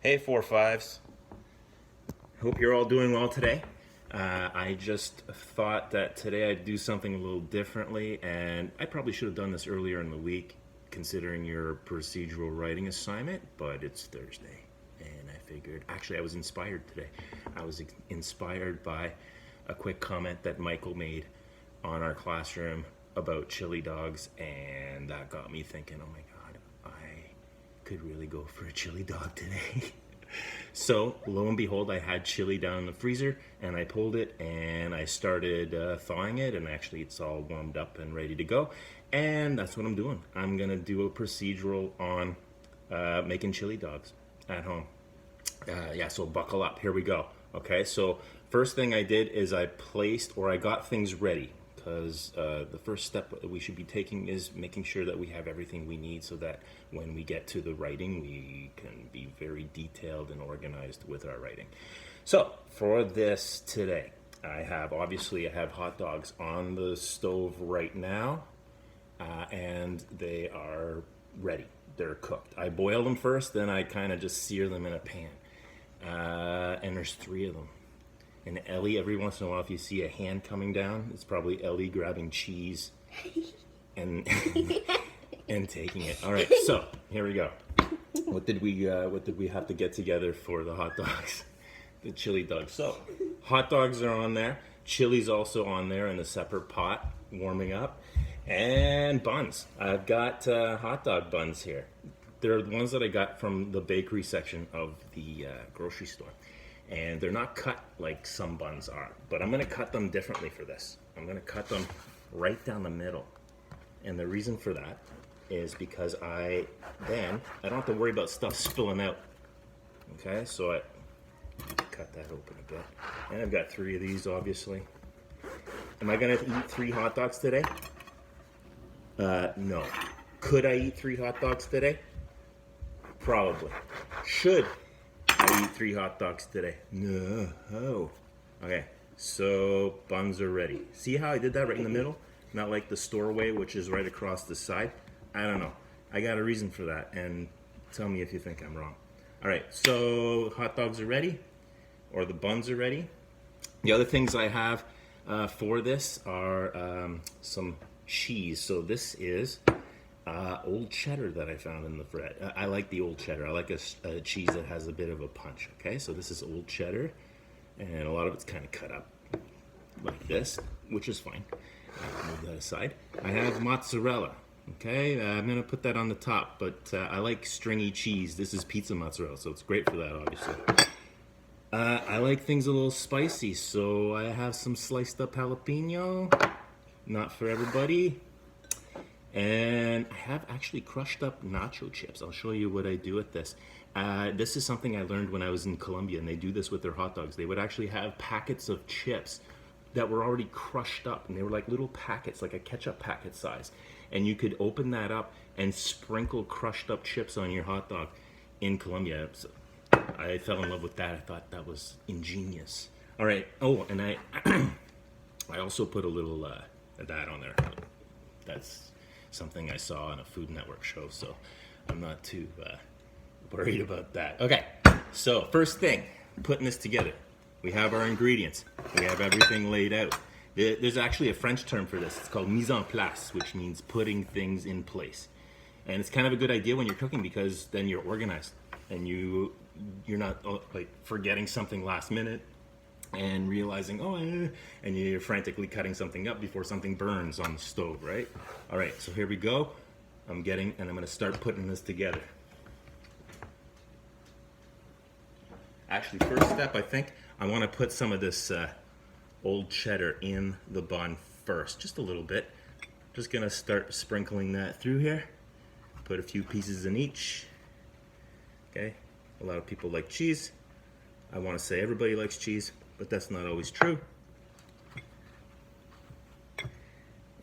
Hey, 4 5s. Hope you're all doing well today. I just thought that today I'd do something a little differently, and I probably should have done this earlier in the week, considering your procedural writing assignment, but it's Thursday, and I figured, actually, I was inspired today. I was inspired by a quick comment that Michael made on our classroom about chili dogs, and that got me thinking, oh my God, I could really go for a chili dog today. So lo and behold, I had chili down in the freezer, and I pulled it and I started thawing it, and actually it's all warmed up and ready to go. And that's what I'm doing. I'm gonna do a procedural on making chili dogs at home. Yeah, so buckle up. Here we go. Okay, so first thing I did is I got things ready, because the first step that we should be taking is making sure that we have everything we need so that when we get to the writing, we can be very detailed and organized with our writing. So for this today, I have hot dogs on the stove right now, and they are ready. They're cooked. I boil them first, then I kind of just sear them in a pan. And there's 3 of them. And Ellie, every once in a while, if you see a hand coming down, it's probably Ellie grabbing cheese and and taking it. All right, so here we go. What did we have to get together for the hot dogs? The chili dogs. So hot dogs are on there. Chili's also on there in a separate pot, warming up, and buns. I've got hot dog buns here. They're the ones that I got from the bakery section of the grocery store. And they're not cut like some buns are, but I'm gonna cut them differently for this. I'm gonna cut them right down the middle. And the reason for that is because I don't have to worry about stuff spilling out. Okay, so I cut that open a bit. And I've got 3 of these, obviously. Am I gonna eat 3 hot dogs today? No. Could I eat 3 hot dogs today? Probably. Should I eat 3 hot dogs today? No. Oh. Okay, so buns are ready. See how I did that right in the middle? Not like the store way, which is right across the side. I don't know. I got a reason for that, and tell me if you think I'm wrong. All right, so hot dogs are ready, or the buns are ready. The other things I have for this are some cheese. So this is old cheddar that I found in the fridge. I like the old cheddar. I like a cheese that has a bit of a punch. Okay, so this is old cheddar, and a lot of it's kind of cut up like this, which is fine. I'll move that aside. I have mozzarella. Okay, I'm gonna put that on the top, but I like stringy cheese. This is pizza mozzarella, so it's great for that, obviously. I like things a little spicy, so I have some sliced up jalapeno. Not for everybody. And I have actually crushed up nacho chips. I'll show you what I do with this. This is something I learned when I was in Colombia, and they do this with their hot dogs. They would actually have packets of chips that were already crushed up, and they were like little packets, like a ketchup packet size. And you could open that up and sprinkle crushed up chips on your hot dog in Colombia. So I fell in love with that. I thought that was ingenious. All right. Oh, and I also put a little of that on there. That's something I saw on a Food Network show, so I'm not too worried about that. Okay, so first thing, putting this together. We have our ingredients. We have everything laid out. There's actually a French term for this. It's called mise en place, which means putting things in place. And it's kind of a good idea when you're cooking, because then you're organized and you're not like forgetting something last minute and realizing, and you're frantically cutting something up before something burns on the stove, right? All right, so here we go. I'm gonna start putting this together. Actually, first step, I think I wanna put some of this old cheddar in the bun first, just a little bit. Just gonna start sprinkling that through here. Put a few pieces in each. Okay, a lot of people like cheese. I wanna say everybody likes cheese, but that's not always true.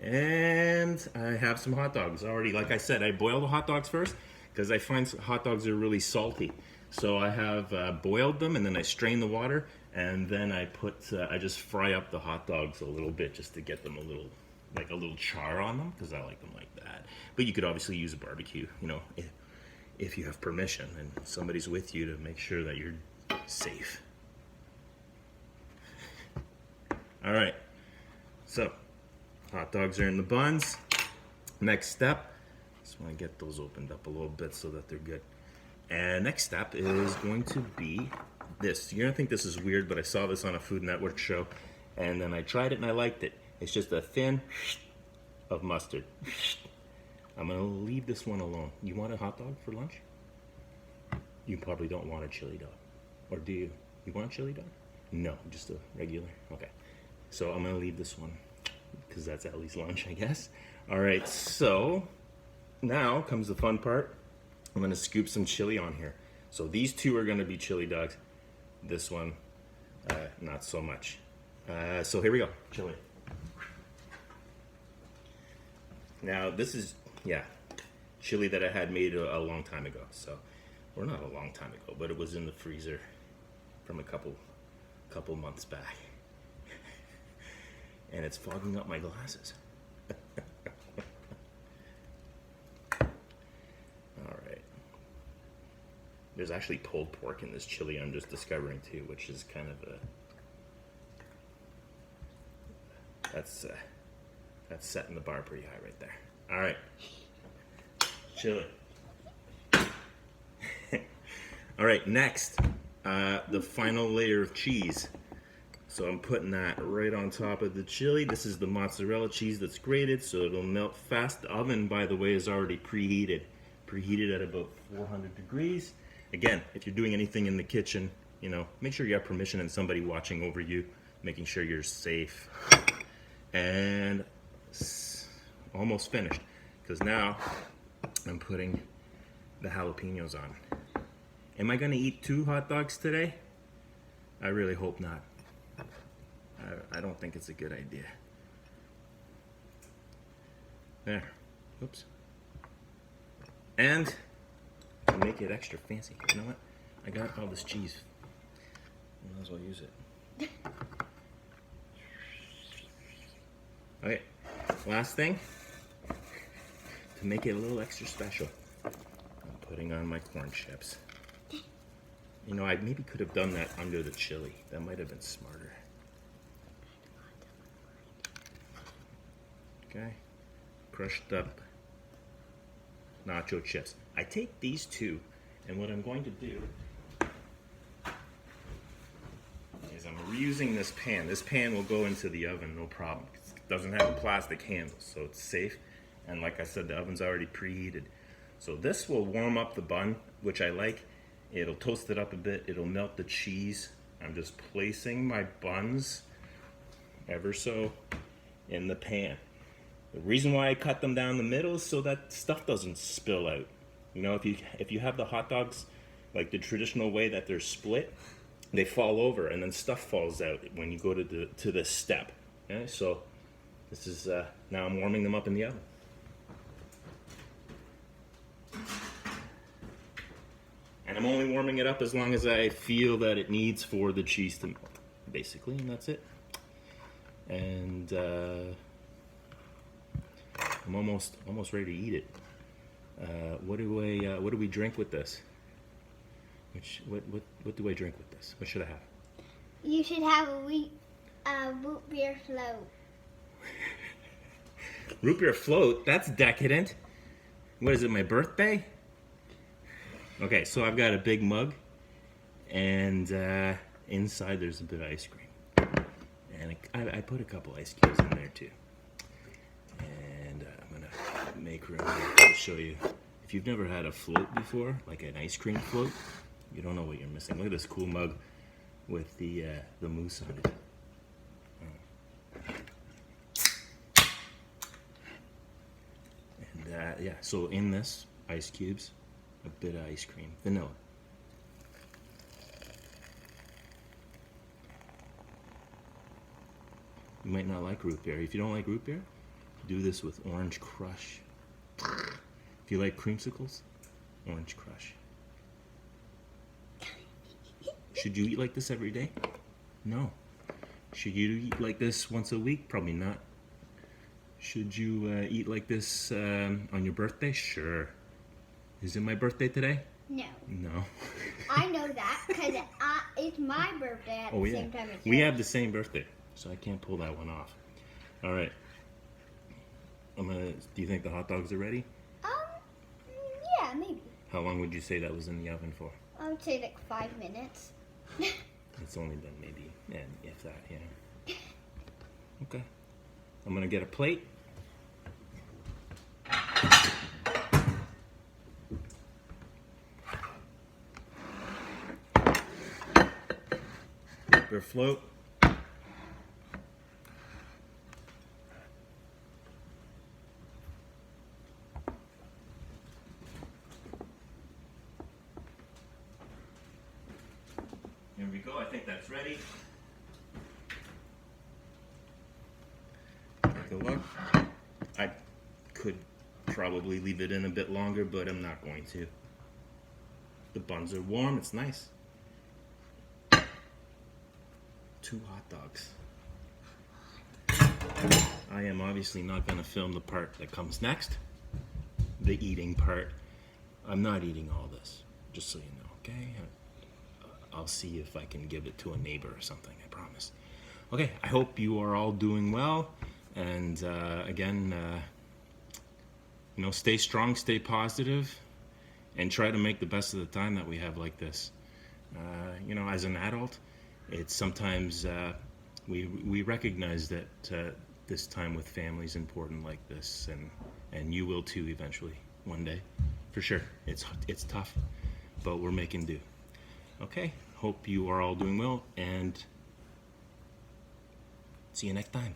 And I have some hot dogs already. Like I said, I boil the hot dogs first because I find hot dogs are really salty. So I have boiled them, and then I strain the water, and then I just fry up the hot dogs a little bit just to get them a little char on them, because I like them like that. But you could obviously use a barbecue, if you have permission and somebody's with you to make sure that you're safe. All right, so hot dogs are in the buns. Next step, just want to get those opened up a little bit so that they're good. And next step is going to be this. You're gonna think this is weird, but I saw this on a Food Network show, and then I tried it and I liked it. It's just a thin of mustard. I'm gonna leave this one alone. You want a hot dog for lunch? You probably don't want a chili dog. Or do you? You want a chili dog? No, just a regular. Okay. So I'm gonna leave this one because that's at least lunch, I guess. All right, so now comes the fun part. I'm gonna scoop some chili on here. So these two are gonna be chili dogs. This one, not so much. So here we go, chili. Now this is, chili that I had made a long time ago. So, or not a long time ago, but it was in the freezer from a couple months back. And it's fogging up my glasses. Alright. There's actually pulled pork in this chili, I'm just discovering too, which is kind of a... That's setting the bar pretty high right there. Alright. Chili. Alright, next, the final layer of cheese. So I'm putting that right on top of the chili. This is the mozzarella cheese that's grated, so it'll melt fast. The oven, by the way, is already preheated. Preheated at about 400 degrees. Again, if you're doing anything in the kitchen, make sure you have permission and somebody watching over you, making sure you're safe. And almost finished, because now I'm putting the jalapenos on. Am I gonna eat 2 hot dogs today? I really hope not. I don't think it's a good idea. There. Oops. And to make it extra fancy, you know what? I got all this cheese. Might as well use it. Okay, last thing, to make it a little extra special, I'm putting on my corn chips. I maybe could have done that under the chili. That might have been smarter. Okay, crushed up nacho chips. I take these two, and what I'm going to do is I'm reusing this pan. This pan will go into the oven, no problem. It doesn't have a plastic handle, so it's safe. And like I said, the oven's already preheated. So this will warm up the bun, which I like. It'll toast it up a bit. It'll melt the cheese. I'm just placing my buns ever so in the pan. The reason why I cut them down the middle is so that stuff doesn't spill out. If you have the hot dogs like the traditional way that they're split, they fall over and then stuff falls out when you go to this step. Okay, so this is now I'm warming them up in the oven. And I'm only warming it up as long as I feel that it needs for the cheese to melt, basically, and that's it. And I'm almost ready to eat it. What do we drink with this? What do I drink with this? What should I have? You should have a root beer float. Root beer float? That's decadent. What is it, my birthday? Okay, so I've got a big mug, and inside there's a bit of ice cream. And I put a couple ice cubes in there too. And I'm gonna make room to show you. If you've never had a float before, like an ice cream float, you don't know what you're missing. Look at this cool mug with the mousse on it. And so in this, ice cubes, a bit of ice cream, vanilla. You might not like root beer. If you don't like root beer, do this with Orange Crush. If you like creamsicles, Orange Crush. Should you eat like this every day? No. Should you eat like this once a week? Probably not. Should you eat like this on your birthday? Sure. Is it my birthday today? No. No. I know that because it's my birthday at Oh the yeah. same time as We yours. have the same birthday, so I can't pull that one off. All right. Do you think the hot dogs are ready? Yeah, maybe. How long would you say that was in the oven for? I would say like 5 minutes. It's only been maybe, and if that, Okay. I'm gonna get a plate. Paper float. Here we go. I think that's ready. Take a look. I could probably leave it in a bit longer, but I'm not going to. The buns are warm. It's nice. 2 hot dogs. I am obviously not going to film the part that comes next. The eating part. I'm not eating all this, just so you know, okay? I'll see if I can give it to a neighbor or something, I promise. Okay, I hope you are all doing well. And again, stay strong, stay positive, and try to make the best of the time that we have like this. As an adult, it's sometimes we recognize that this time with family is important like this, and you will too eventually, one day, for sure. It's tough, but we're making do. Okay, hope you are all doing well, and see you next time.